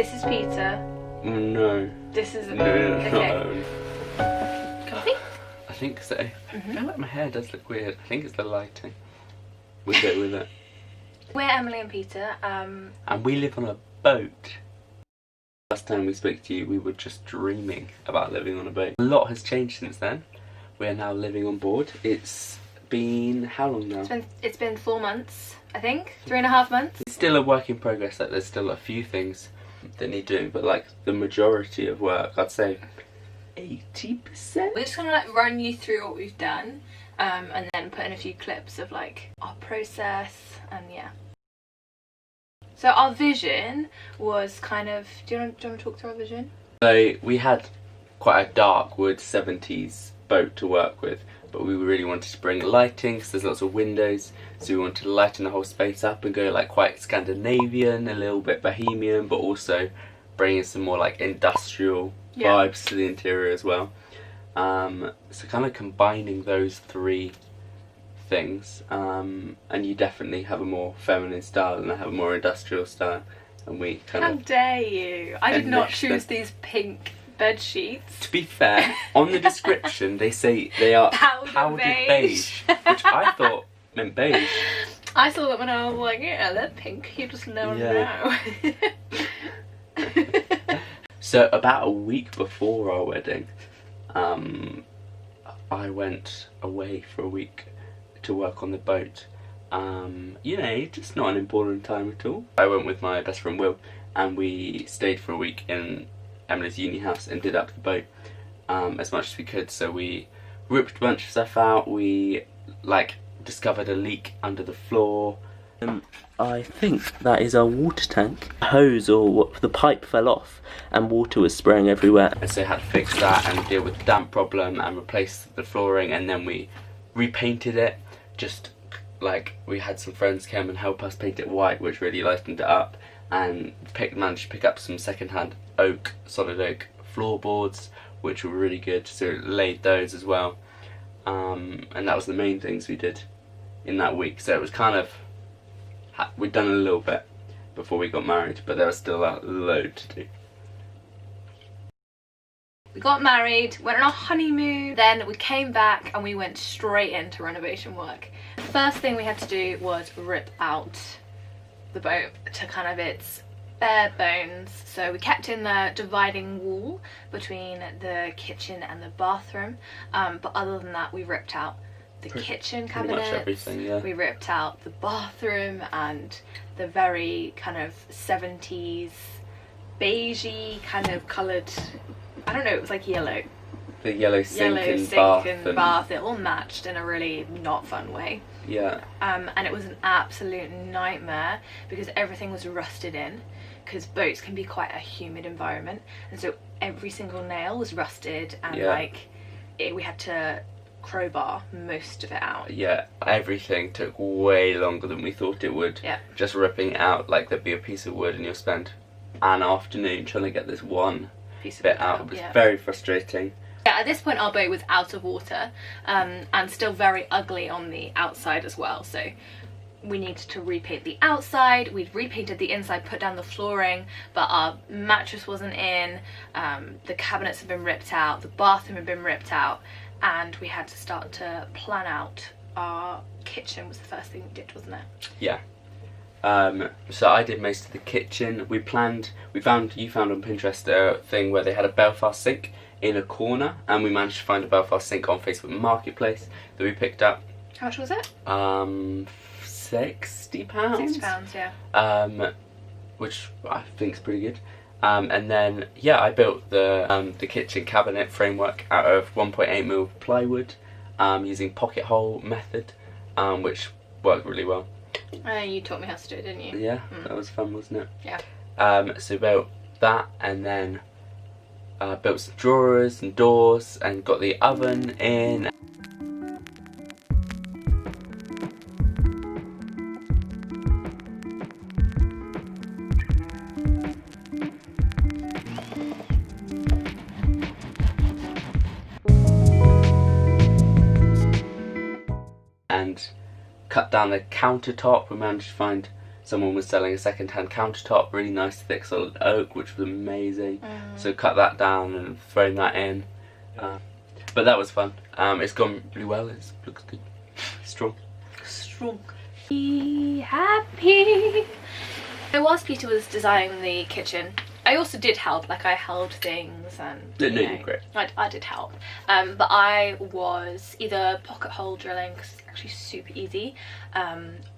This is Peter. No. This is... No. Okay. Comfy? I think so. I feel like my hair does look weird. I think it's the lighting. We'll go with it. We're Emily and Peter. And we live on a boat. Last time we spoke to you, we were just dreaming about living on a boat. A lot has changed since then. We are now living on board. It's been how long now? It's been 4 months, I think. 3.5 months. It's still a work in progress. Like, there's still a few things that need doing, but like the majority of work, I'd say 80%. We're just gonna like run you through what we've done, and then put in a few clips of like our process, and yeah. So our vision was kind of. Do you want to talk through our vision? So we had quite a dark wood 70s boat to work with, but we really wanted to bring lighting because there's lots of windows, so we wanted to lighten the whole space up and go like quite Scandinavian, a little bit bohemian, but also bringing some more like industrial vibes to the interior as well. So kind of combining those three things, and you definitely have a more feminine style and I have a more industrial style, and we kind of... How dare you! I did not choose these pink bed sheets. To be fair, on the description they say they are powdered beige, which I thought meant beige. I saw that when I was like, yeah, they're pink, you just never know. So about a week before our wedding, I went away for a week to work on the boat. You know, just not an important time at all. I went with my best friend Will, and we stayed for a week in Emily's uni house and did up the boat as much as we could. So we ripped a bunch of stuff out. We like discovered a leak under the floor. I think that is our water tank. A hose or what, the pipe fell off and water was spraying everywhere. And so I had to fix that and deal with the damp problem and replace the flooring, and then we repainted it. Just like we had some friends come and help us paint it white, which really lightened it up, and managed to pick up some second-hand solid oak floorboards, which were really good, so laid those as well. And that was the main things we did in that week. So it was kind of, we'd done a little bit before we got married, but there was still a load to do. We got married, went on our honeymoon, then we came back and we went straight into renovation work. The first thing we had to do was rip out the boat to kind of its bare bones. So we kept in the dividing wall between the kitchen and the bathroom, but other than that we ripped out the kitchen cabinets, much everything, yeah. We ripped out the bathroom and the very kind of 70s beigey kind of coloured, I don't know, it was like yellow. The yellow sink and bath, it all matched in a really not fun way. Yeah. And it was an absolute nightmare because everything was rusted in, because boats can be quite a humid environment, and so every single nail was rusted, and we had to crowbar most of it out. Yeah, everything took way longer than we thought it would. Yeah. Just ripping it out, like there'd be a piece of wood and you'll spend an afternoon trying to get this one piece of bit out. It was very frustrating. Yeah, at this point our boat was out of water, and still very ugly on the outside as well, so we needed to repaint the outside. We'd repainted the inside, put down the flooring, but our mattress wasn't in, the cabinets had been ripped out, the bathroom had been ripped out, and we had to start to plan out our kitchen. Was the first thing we did, wasn't it? Yeah. So I did most of the kitchen. You found on Pinterest a thing where they had a Belfast sink in a corner, and we managed to find a Belfast sink on Facebook Marketplace that we picked up. How much was it? £60. £60, yeah. Which I think is pretty good. And then I built the kitchen cabinet framework out of 1.8mm plywood, using pocket hole method, which worked really well. You taught me how to do it, didn't you? Yeah, that was fun, wasn't it? Yeah. So built that, and then built some drawers and doors, and got the oven in. And cut down the countertop. We managed to find someone was selling a second-hand countertop, really nice thick solid oak, which was amazing. So cut that down and thrown that in. But that was fun. It's gone really well. It looks good. Strong. Be happy. So whilst Peter was designing the kitchen, I also did help. Like, I held things and you're great. I did help. But I was either pocket hole drilling, because it's actually super easy,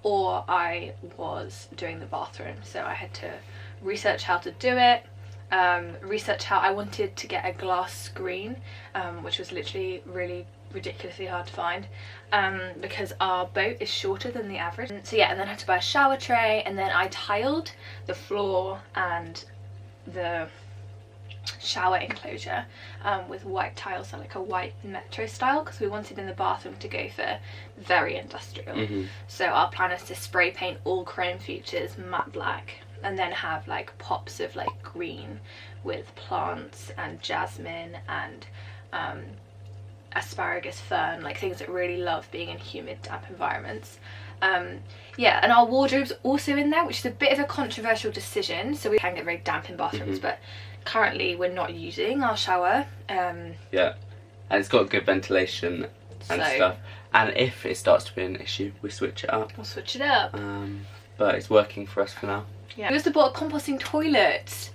or I was doing the bathroom. So I had to research how to do it. Research how I wanted to get a glass screen, which was literally really ridiculously hard to find, because our boat is shorter than the average. So yeah, and then I had to buy a shower tray, and then I tiled the floor and the shower enclosure with white tiles, so like a white metro style, because we wanted in the bathroom to go for very industrial. So our plan is to spray paint all chrome features matte black, and then have like pops of like green with plants and jasmine and asparagus fern, like things that really love being in humid, damp environments. Yeah, and our wardrobe's also in there, which is a bit of a controversial decision. So we can get very damp in bathrooms, but currently we're not using our shower. Yeah, and it's got good ventilation and stuff. And if it starts to be an issue, we switch it up. We'll switch it up. But it's working for us for now. Yeah. We also bought a composting toilet,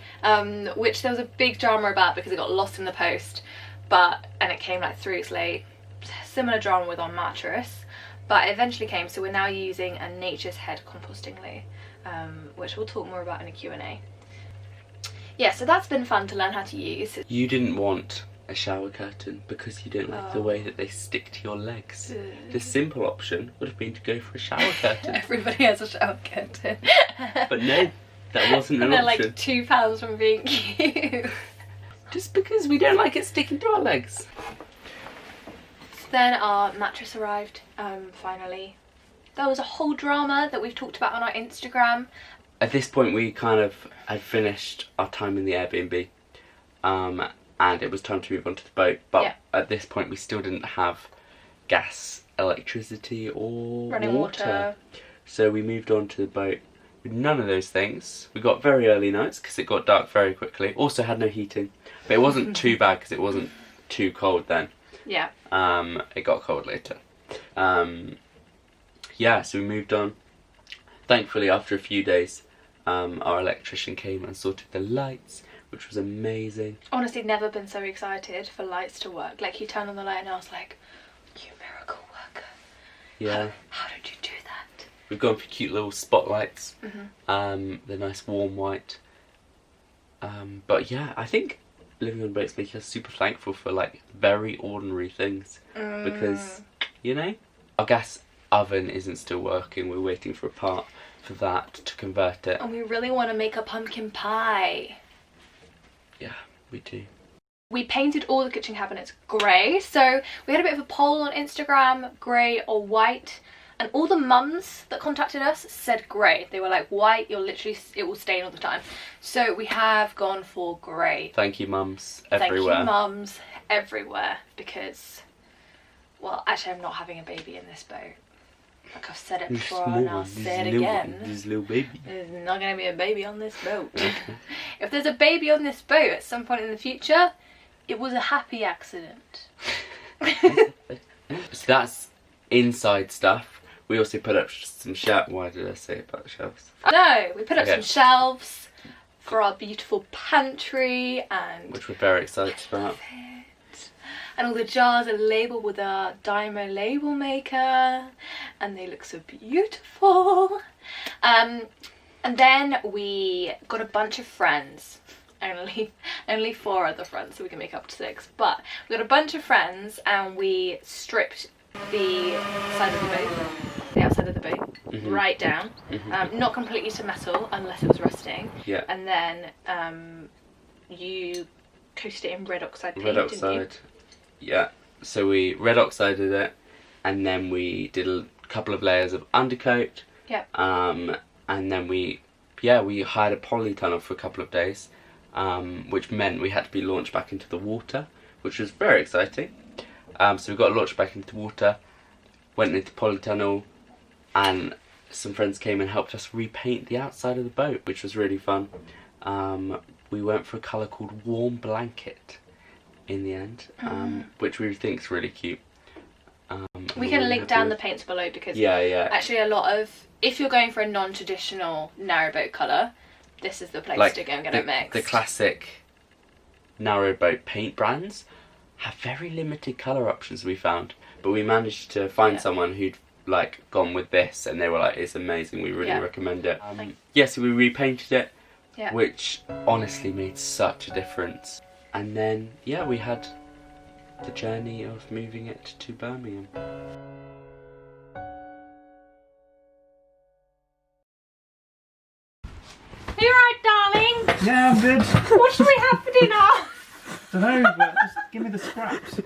which there was a big drama about because it got lost in the post, and it came like 3 weeks late. Similar drama with our mattress, but it eventually came. So we're now using a Nature's Head composting loo, which we'll talk more about in a Q&A. Yeah, so that's been fun to learn how to use. You didn't want a shower curtain because you don't like the way that they stick to your legs. The simple option would have been to go for a shower curtain. Everybody has a shower curtain. But no, that wasn't an and they're option. like £2 from being cute. Just because we don't like it sticking to our legs. So then our mattress arrived, finally. There was a whole drama that we've talked about on our Instagram. At this point we kind of had finished our time in the Airbnb, and it was time to move on to the boat, but at this point we still didn't have gas, electricity or running water. So we moved on to the boat with none of those things. We got very early nights because it got dark very quickly. Also had no heating, but it wasn't too bad because it wasn't too cold then. Yeah. It got cold later. Yeah, so we moved on. Thankfully, after a few days, our electrician came and sorted the lights, which was amazing. Honestly, never been so excited for lights to work. Like, he turned on the light and I was like, you miracle worker. Yeah. How did you do that? We've gone for cute little spotlights. They're nice warm white. But yeah, I think living on boats makes us super thankful for like very ordinary things. Because, you know, our gas oven isn't still working. We're waiting for a part for that to convert it. And we really want to make a pumpkin pie. Yeah, we do. We painted all the kitchen cabinets grey, so we had a bit of a poll on Instagram, grey or white, and all the mums that contacted us said grey. They were like, white, it will stain all the time. So we have gone for grey. Thank you, mums everywhere. Thank you, mums everywhere, because, well, actually I'm not having a baby in this boat. Like I've said it before and I'll say it again. This little baby. There's not going to be a baby on this boat. If there's a baby on this boat at some point in the future, it was a happy accident. So that's inside stuff. We also put up some shelves. Why did I say about the shelves? No, we put up some shelves for our beautiful pantry, and which we're very excited about. And all the jars are labelled with our Dymo label maker, and they look so beautiful. And then we got a bunch of friends. Only 4 other friends, so we can make up to 6. But we got a bunch of friends, and we stripped the side of the boat, the outside of the boat, right down. Not completely to metal unless it was rusting. Yeah. And then you coated it in red oxide paint, red oxide. didn't you? Yeah. So we red oxided it, and then we did a couple of layers of undercoat. Yeah. And then we hired a polytunnel for a couple of days, which meant we had to be launched back into the water, which was very exciting. So we got launched back into water, went into polytunnel, and some friends came and helped us repaint the outside of the boat, which was really fun. We went for a colour called Warm Blanket in the end, which we think is really cute. We can link down the paints below because actually a lot of, if you're going for a non-traditional narrowboat colour, this is the place to go and get it mixed. The classic narrowboat paint brands have very limited colour options, we found, but we managed to find someone who'd like gone with this and they were like, it's amazing, we really recommend it. So we repainted it, which honestly made such a difference. And then we had the journey of moving it to Birmingham. Are you right, darling? Yeah, I'm good. What should we have for dinner? Don't know, but just give me the scraps.